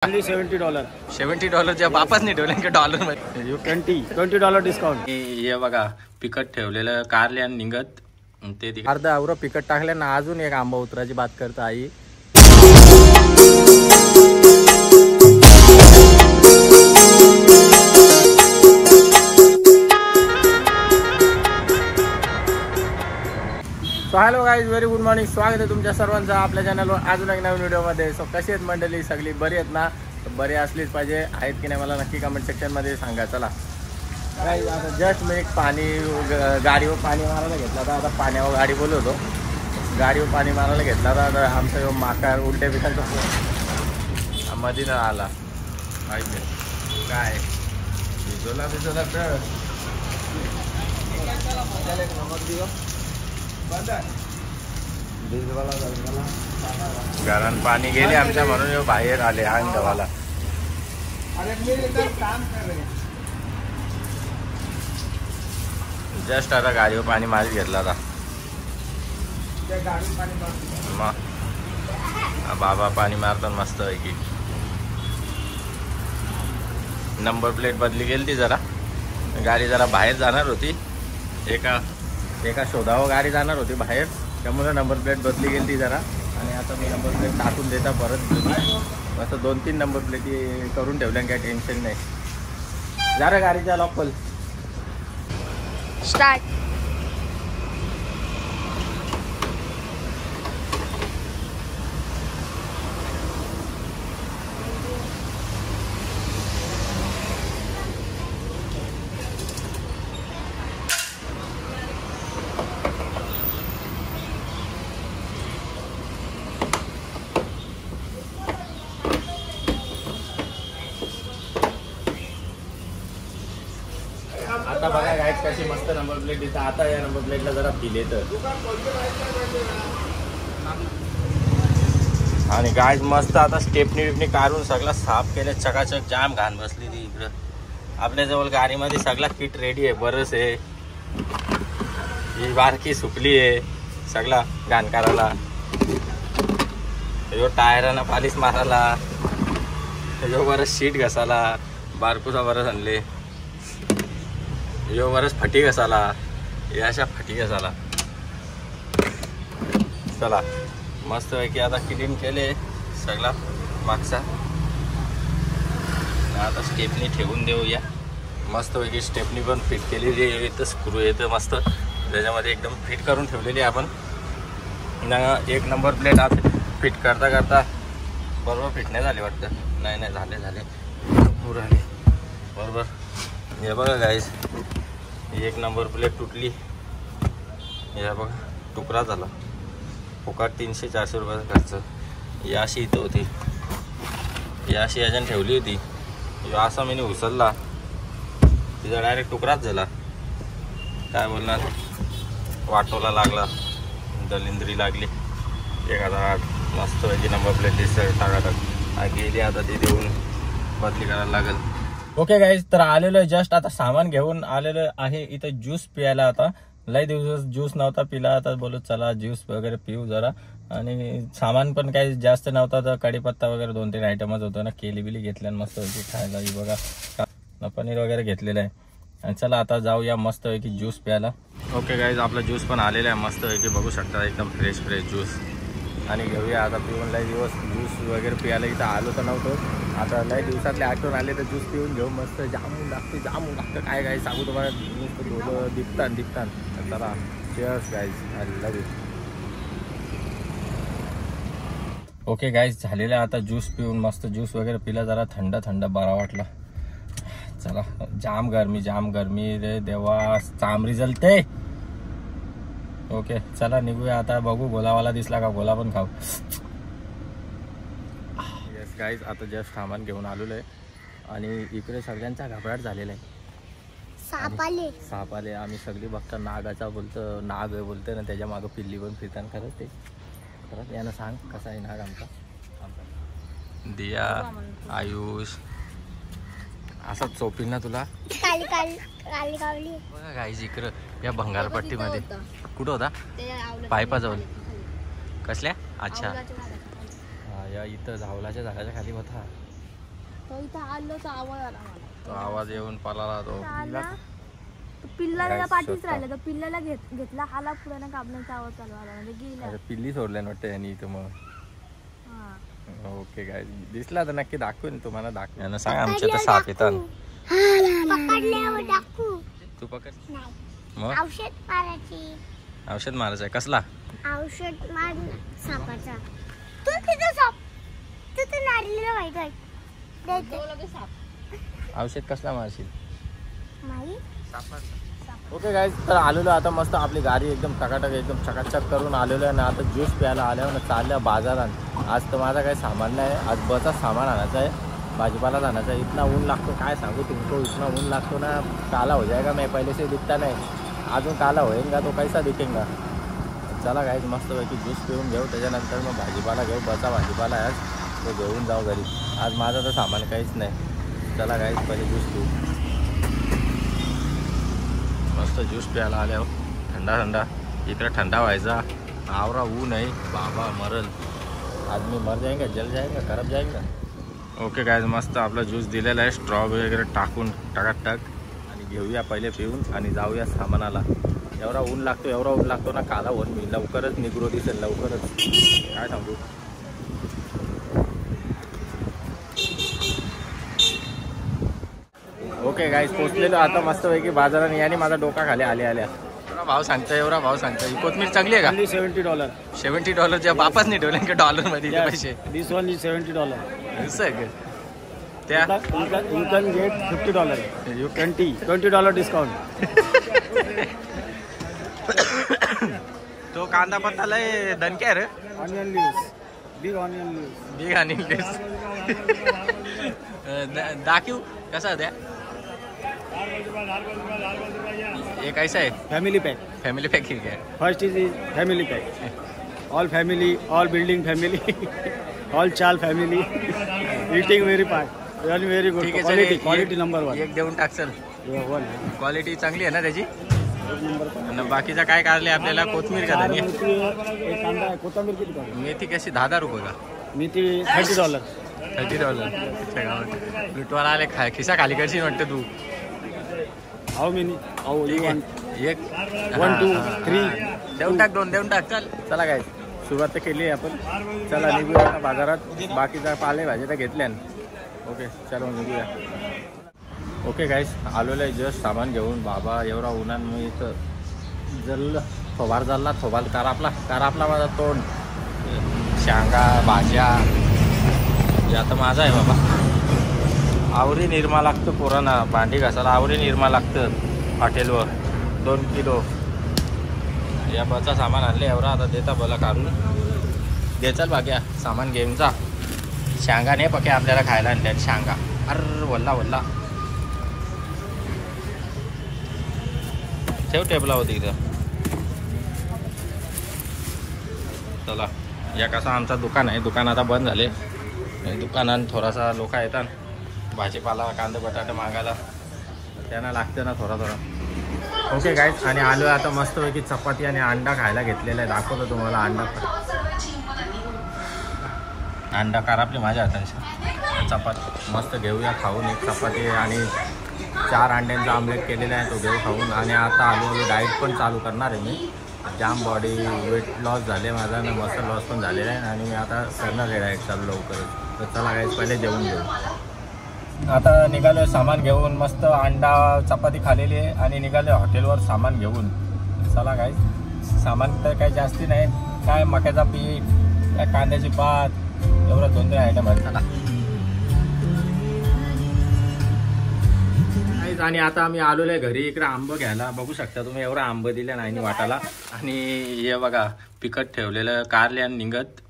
$70. $70 वापस नाही ठेवले डॉलर मध्ये $20 डिस्काउंट. हे बघा पिकट ठेवलेलं कारले आणि निघत ते अर्धा आवरं पिकट टाकले ना. अजून एक आंबा उतराची बात करत आई. So hello guys, very good morning. स्वागत आहे तुमच्या सर्वांचं आपल्या चॅनलवर अजून एक नवीन व्हिडिओमध्ये. सो कशी आहेत मंडळी? सगळी बरी आहेत ना? तर बरी असलीच पाहिजे. आहेत की नाही मला नक्की कमेंट सेक्शनमध्ये सांगा. चला गाईज, आता जस्ट मी एक गाडीवर पाणी मारायला घेतला होता. आता पाण्यावर गाडी बोलवतो. गाडीवर पाणी मारायला घेतला होता. आता आमचा माका उलट्या पिकांचा मध्ये न आला माहिती काय भिजवला घरात पाणी गेले आमच्या म्हणून बाहेर आले अंग गव्हाला. जस्ट आता गाडीवर पाणी मारी घेतला आता. बाबा पाणी मारतात मस्त आहे की. नंबर प्लेट बदली गेली ती जरा. गाडी जरा बाहेर जाणार होती. एका शोधावर गाडी जाणार होती बाहेर, त्यामुळे नंबर प्लेट बदली गेली ती जरा. आणि आता मी नंबर प्लेट टाकून देता परत. असं 2-3 नंबर प्लेट करून ठेवल्या, काही टेन्शन नाही. जरा गाडीचा लॉक खोल. स्टार्ट. आता बघा गाईज कशी मस्त नंबर प्लेट दिसतं. आता या नंबर प्लेटला जरा फील येतं. आणि गाईज मस्त आता स्टेपनी काढून सगळं साफ केलं. चकाचक जाम घाण बसली ती इकडं. आपल्याजवळ गाडीमध्ये सगळा किट रेडी आहे. बरंच आहे. ही बारकी सुकली आहे सगळा घाण करायला. यो टायरांना पालिश मारायला. यो बरंच शीट घसाला. बारकूचा बरंच आणले. यो बरंच फटी घसाला. या अशा फटी घसाला. चला मस्त आहे की आता क्लीन केले सगळा मागचा. आता स्टेपनी ठेवून देऊया. मस्त पैकी स्टेपनी पण फिट केलेली आहे. इथं स्क्रू येतं मस्त त्याच्यामध्ये एकदम फिट करून ठेवलेली आपण. एक नंबर प्लेट आता फिट करता करता बरोबर फिट नाही झाली वाटतं. नाही झाले पूर आले बरोबर. हे बघा गाईज, एक नंबर प्लेट तुटली. या बघा तुकडा झाला. फुकाट $300-400 रुपयाचा खर्च. या अशी इथं होती. या अशी याच्यानं ठेवली होती. असा मी उचलला तिचा डायरेक्ट तुकडाच झाला. काय बोलणार, वाटोला लागला, दलिंद्री लागली. 1008 मस्त पैकी नंबर प्लेट दिसतं टाका गेली. आता ती देऊन बदली करायला लागेल. ओके गाईज, तर आलेलो आहे जस्ट आता सामान घेऊन आलेलो आहे इथं ज्यूस पियाला. आता लई दिवस ज्यूस नव्हता पिला. आता बोलू चला ज्यूस वगैरे पिऊ जरा. आणि सामान पण काही जास्त नव्हता. तर कढीपत्ता वगैरे 2-3 आयटमच होतं ना. केली बिली घेतल्या मस्त पैकी खायला. ही बघा पनीर वगैरे घेतलेलं आहे. आणि चला आता जाऊया मस्त पैकी ज्यूस प्यायला. ओके गाईज, आपला ज्यूस पण आलेला आहे मस्त पैकी बघू शकता. एकदम फ्रेश ज्यूस. आणि घेऊया आता पिऊन. लई दिवस ज्यूस वगैरे पियाला इथं आलो तर नव्हतं. आता लई दिवसातले आठवण आले तर ज्यूस पिऊन घेऊ. मस्त जामून लागतं काय सांगू तुम्हाला. नुसतं डोलं दिपतान. चला cheers guys. I love you. Okay guys, झालेलं आता ज्यूस पिऊन मस्त ज्यूस वगैरे पिला. जरा थंड बरा वाटला. चला जाम गरमी रे देवा, चामरी जलते. ओके चला निघूया आता. बघू गोलावाला दिसला का गोला पण खाऊ. येस गाईज, आता जस्ट सामान घेऊन आलेलो आहे. आणि इकडे सगळ्यांचा घबराट झालेला आहे. साप आले. आम्ही सगळी बघता नागाचा बोलतो. नाग बोलतो ना, त्याच्या मागं पिल्ली पण फिरताना. खरंच यानं सांग कसा आहे नाग आमचा. दिया आयुष असा चोपीन ना तुला. बघा गाईज इकडं या भंगारपट्टीमध्ये कुठं होता पायपाजवळ. कसल्या? अच्छा हा, या इथं झावलाच्या झाडाच्या खाली होता. तो इथं आलो तर आवाज आला मला. तो आवाज येऊन पळाला तो. आला तो पिल्लाला Guys, पाठीच शोधता. राहिला. तो पिल्लाला घेतला हाला पुढे ना कापण्याचा आवाज चालू आला म्हणजे गेला. अरे पिल्ली सोडल्या वाटतं यांनी इथं मग. हा ओके काय दिसला तर नक्की दाखवेन तुम्हाला दाखवेन सांग आमच्या तर साप येतात. तू पकड मग औषध मारायची. औषध मारायचं आहे कसला. औषध मार सापाचा. तू तिथं साप तू तर नारळीला माहित आहे. तो लगेच साप. औषध कसला मारशील. माई ओके गाईज तर आलेलो आता मस्त आपली गाडी एकदम टकाटक एकदम चकाचक करून आलेलो आहे ना. आता ज्यूस प्यायला आल्यावर ना चालल्या बाजारात. आज तर माझा काही सामान नाही. आज बचा सामान आणायचं आहे भाजीपाला आणायचा आहे. इतना ऊन लागतो काय सांगू तुमको. इतना ऊन लागतो ना काला हो जाएगा. मैं पहले से दिखता नाही अजून काला होईगा तो कैसा दिखेगा. चला गाईज मस्तपैकी ज्यूस पिऊन घेऊ त्याच्यानंतर मग भाजीपाला घेऊ. बचा भाजीपाला आहे आज तो घेऊन जाऊ घरी. आज माझं तर सामान काहीच नाही. चला गाईज पहिले ज्यूस पिऊ. मस्त ज्यूस प्यायला आल्यावर थंडा थंडा इकडे थंडा व्हायचा. आवरा ऊन आहे बाबा मरल. आदमी मर जाएगा जल जाएगा करप जाएगा. ओके गाईज मस्त आपला ज्यूस दिलेला आहे स्ट्रॉबेरी वगैरे टाकून टकाटक. आणि घेऊया पहिले पिऊन आणि जाऊया सामानाला. एवढा ऊन लागतो ना काला होऊन मी लवकरच निग्रो दिसेल लवकरच काय सांगू. ओके गाईज पोचलेलो आता मस्तपैकी बाजाराने. याने माझा डोका खाली आल्या भाव सांगता एवढा भाव सांगता. ही कोथमीर चांगली आहे का. Only $70. $70 बापाच नाही ठेवले का डॉलरमध्ये Yes, पैसे. this one is $70. असं आहे का? त्या You can get $50. $20 discount. तो कांदा पत्ता लय दणक्या रे. Onion leaves, big onion leaves. Big आणि दाखवू कसा द्या. एक ऐसा आहे Family pack. फॅमिली पॅकिंग आहे. First is family pack. All family, all building family, all child family. Eating very fast. Very good. ठीक आहे Quality, चल, quality number one. एक देऊन टाक चल. Yeah, one. क्वालिटी चांगली आहे ना त्याची. एक number one. आणि बाकीचा काय काढले आपल्याला कोथमीर का धनी. मेथी आहे, एक कांदा आहे, कोथिंबीर किती पाहिजे. मेथी कशी 10 रुपये का. मेथी $30. $30 लुटवाला आले खिसा खाली करशील वाटतं तू. How many? How you ठीक want? आहे एक 1, 2, 3. देऊन टाक दोन देऊन टाक चल. चला काय सुरुवात तर केली आहे आपण. चला निघूया आता बाजारात. बाकीचा पालेभाजी तर घेतल्या. ओके चलो निघूया. ओके गाईस आलेलो आहे जस्ट सामान घेऊन. बाबा एवढा उन्हान मी इथं जल थोबार झाला. थोबार कारापला माझा तोंड. शेंगा भाज्या हे आता माझा आहे बाबा. आवरी निरमा लागतं पोरांना भांडी घासायला. आवरी निरमा लागतं हॉटेलवर 2 किलो. या बचा सामान आणले एवढा आता देता बोला काढून दे. चल बाग्या सामान घेऊन जा. शेंगा नाही पके आपल्याला खायला आणल्या शेंगा. अरे वल्ला ठेव टेबला होती इथं. चला या कसा आमचा दुकान आहे. दुकान आता बंद झाले. दुकानात थोडासा लोक येतात भाजीपाला कांदे बटाटे मागायला. त्यांना लागतं ना थोडा. ओके गाईज आणि आलो आता मस्तपैकी चपाती आणि अंडा खायला घेतलेला आहे. दाखवतो तुम्हाला अंडा कारापली माझ्या हातांशी. चपाती मस्त घेऊया खाऊन. एक चपाती आणि 4 अंड्यांचा आमलेट केलेला आहे तो घेऊ खाऊन. आणि आता आलो डाएट पण चालू करणार आहे मी. जाम बॉडी वेट लॉस झाले माझा आणि मसल लॉस पण झालेला आहे. आणि मी आता करणार आहे डाएट चालू लवकरच. तर चला गाईज पहिले जेवून घेऊ. आता निघालो सामान घेऊन. मस्त अंडा चपाती खालेली आहे आणि निघालो हॉटेलवर सामान घेऊन. चला गाईज सामान तर काही जास्ती नाही. काय मक्याचा पीठ काय कांद्याची पात एवढं 2-3 आयटम आहेत. चला आणि आता आम्ही आलेलो आहे घरी. इकडे आंबं घ्यायला बघू शकता तुम्ही. एवढा आंबं दिल्या नाही वाटाला. आणि हे बघा पिकट ठेवलेलं कारले आणि निघत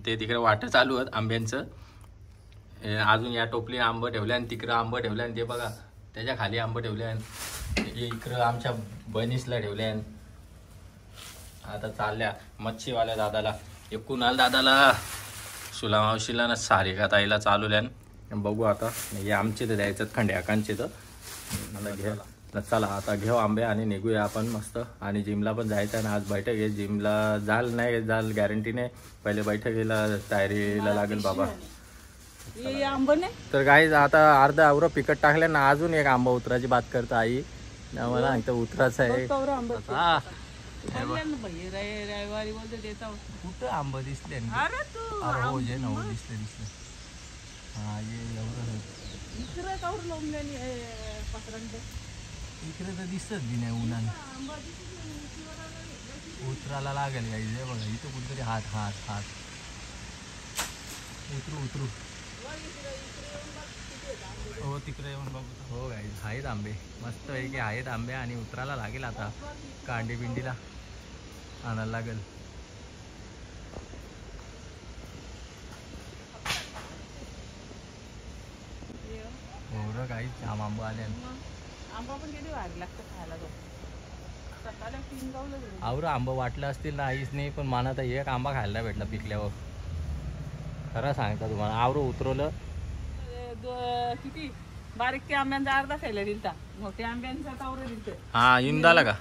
ते तिकडे वाटं चालू आहेत आंब्यांचं. अजून या टोपली आंबं ठेवल्या आणि तिकडं आंबं ठेवल्या. आणि ते बघा त्याच्या खाली आंबं ठेवल्या. इकडं आमच्या बनीसला ठेवल्या. आता चालल्या मच्छीवाल्या दादाला. एक कुणाल दादाला सुला मावशीला ना सारिका ताईला चालवल्यान. बघू आता हे आमचे तर द्यायचं खंड्याकांचे. तर मला घ्या चला आता घेऊ आंबे आणि निघूया आपण मस्त. आणि जिमला पण जायचं आहे ना आज बैठक आहे. जिमला जाल नाही जाल गॅरंटी नाही. पहिले बैठकीला तयारीला लागेल बाबा. तर गाईज आता अर्धा आवरं पिकट टाकले ना, अजून एक आंबा उतराची बात करता आई मला सांगतं उतराचं आहे. हा कुठं आंबा दिसले हो जे ना दिसले हा ये एवढं इकडे तर दिसत बी नाही उन्हाने उतराला लागेल गाईज. हे बघा इथं कुठतरी हात उतरू हो तिकडे येऊन बघू. हो गाईज आहेत आंबे मस्त आहे की आहेत आंबे आणि उतरायला लागेल आता. कांडी बिंडीला आणायला लागेल. हो काही जाम आंबा आले. आंबा पण किती भारी लागतं खायला तो. सकाळी 3 गावलं आवरं आंबा वाटलं असतील ना आईच नाही, पण मला तर एक आंबा खायला भेटला पिकल्यावर. खरं सांगता तुम्हाला आवरं उतरवलं. किती बारीक ते आंब्यांचा अर्धा खायला दिलता, मोठ्या आंब्यांचा तावरं दिलतं. हा इंदाला का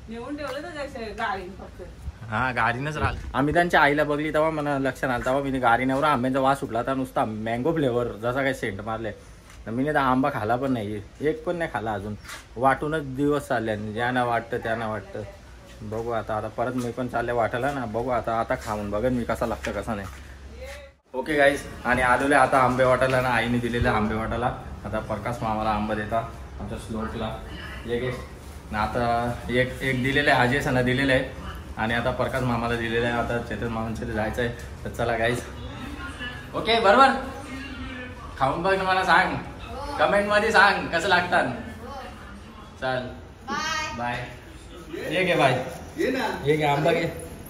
नेऊन ठेवलं तर जायचं गाडी फक्त. हा गाडीनंच राहिलं. आम्ही त्यांच्या आईला बघली तेव्हा मला लक्षात आलं. तेव्हा मी गाडीवर आंब्यांचा वास सुटला तर नुसता मँगो फ्लेवर जसा काही सेंट मारले. मी तर आंबा खाला पण नाही, एक पण नाही खाला अजून. वाटूनच दिवस चालले, ज्यांना वाटतं त्यांना वाटतं. बघू आता परत मी पण चालले वाटायला ना. बघू आता खाऊन बघेन मी कसा लागतं कसा नाही. ओके गाईज आणि आलेले आता आंबे वाटायला ना. आईने दिलेलं आंबे वाटायला. आता प्रकाश मामाला आंबा देता आमच्या स्लोटला. एक आता एक दिलेलं आहे, अजय दिलेलं आहे आणि आता प्रकाश मामाला दिलेलं आहे. आता चेतन मामांकडे जायचं आहे. तर चला गाईज. ओके बरोबर खाऊन बघ ना, मला सांग कमेंट मध्ये सांग कसं लागतात. चल बाय. ये घे बाय, ये घे आंबा घे.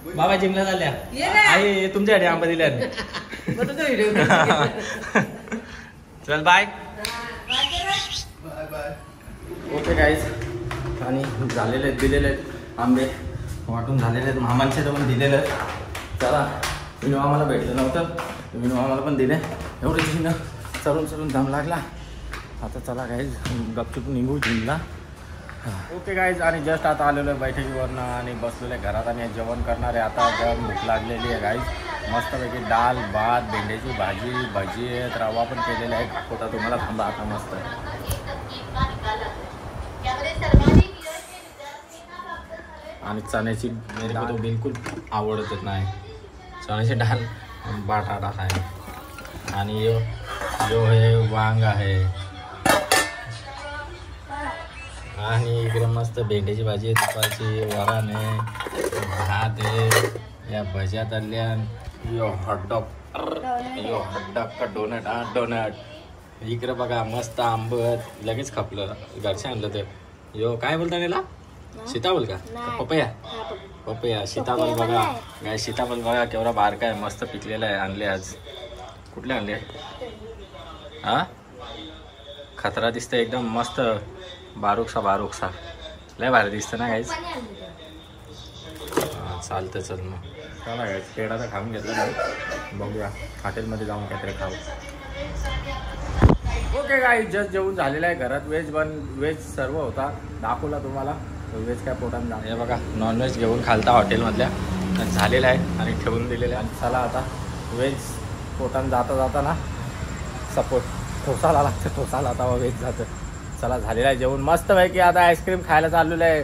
बाबा जिमला चालल्या आई तुमच्यासाठी आंबा दिल्या. चल बाय. ओके गाईज आणि झालेले आहेत दिलेले आहेत आंबे वाटून झालेले आहेत. मामांचे तर पण दिलेलं आहे. चला विनू आम्हाला भेटलं नव्हतं, विनू आम्हाला पण दिले. एवढं जिनं चरून दम लागला. आता चला गाईज गपचूप निघू जिमला. ओके गाईज आणि जस्ट आता आलेलो आहे बैठकीवरनं आणि बसलेलं आहे घरात आणि जेवण करणार आहे. आता गरम भूक लागलेली आहे गाईज. मस्तपैकी डाळ भात भेंड्याची भाजी भजी आहेत, रवा पण केलेला आहे. होता तुम्हाला थांबा आता मस्त आणि चण्याची डाळ बिलकुल आवडतच नाही. चण्याची डाळ बटाटा आहे आणि जो आहे वांग आहे आणि इकडे मस्त भेंड्याची भाजी आहे, तुपाची वरण आहे, भात आहे, या भज्या तळल्या, यो हॉटडॉग का डोनट. इकडे बघा मस्त आंबट लगेच खपलं घरचे आणलं. ते यो काय बोलता याला सीताफळ का पपया सीताफळ बघा काय सीताफळ बघा केवढा बारका आहे मस्त पिकलेला आहे. आणले आज कुठले आणले हा खतरा दिसतं एकदम मस्त बारूकसा लय भारी दिसतं ना काहीच. चालतं चल मग चला काय पेढा तर खाऊन घेतला नाही. बघूया हॉटेलमध्ये जाऊन काहीतरी खाऊ. ओके गाईज जस्ट जेवून झालेलं आहे घरात. व्हेज सर्व होता दाखवला तुम्हाला. व्हेज काय पोटात जा. हे बघा नॉनव्हेज घेऊन खालता हॉटेलमधल्या झालेलं आहे आणि ठेवून दिलेलं आहे. चला आता व्हेज पोटात जाता ना सपोर्ट ठोसाला लागतं, ठोसाला आता व्हेज जातं. चला झालेलं आहे जेवण मस्त पैकी. आता आईस्क्रीम खायला चाललेलं आहे.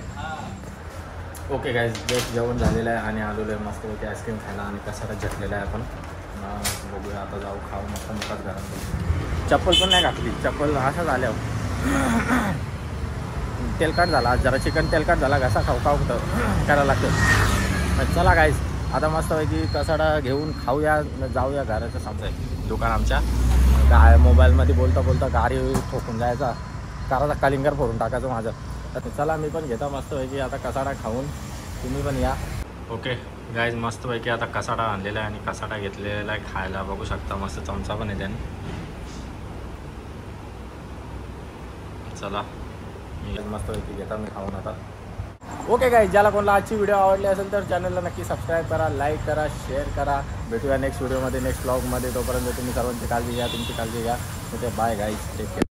ओके गाईज जस्ट जेवण झालेलं आहे आणि आलेलो आहे मस्त पैकी आईस्क्रीम खायला आणि कसाला झटलेला आहे आपण. बघूया आता जाऊ खाऊ मस्त मोठाच घरात. चप्पल पण नाही घातली, चप्पल असा झाल्यावर तेलकट झाला जरा चिकन तेलकट झाला घसा खाऊ करायला लागतं. चला गाईज आता मस्तपैकी कसाडा घेऊन खाऊया जाऊया. घराचं समजा दुकान आमच्या मोबाईलमध्ये बोलता गाडी ठोकून जायचा कारचा कलिंगर फोडून टाकायचं माझं. तर चला मी पण घेता मस्तपैकी आता कसाडा खाऊन तुम्ही पण या. ओके गाईज मस्तपैकी आता कसाडा आणलेला आहे आणि कसाडा घेतलेला आहे खायला. बघू शकता मस्त चमचा पण आहे त्याने. चला मी मस्तपैकी घेता मी खाऊन आता. ओके गाईज ज्याला कोणाला आजची व्हिडिओ आवडली असेल तर चॅनलला नक्की सबस्क्राईब करा, लाईक करा, शेअर करा. भेटूया नेक्स्ट व्हिडिओमध्ये नेक्स्ट ब्लॉगमध्ये. तोपर्यंत तुम्ही सर्वांची काळजी घ्या, तुमची काळजी घ्या. Okay bye guys take care.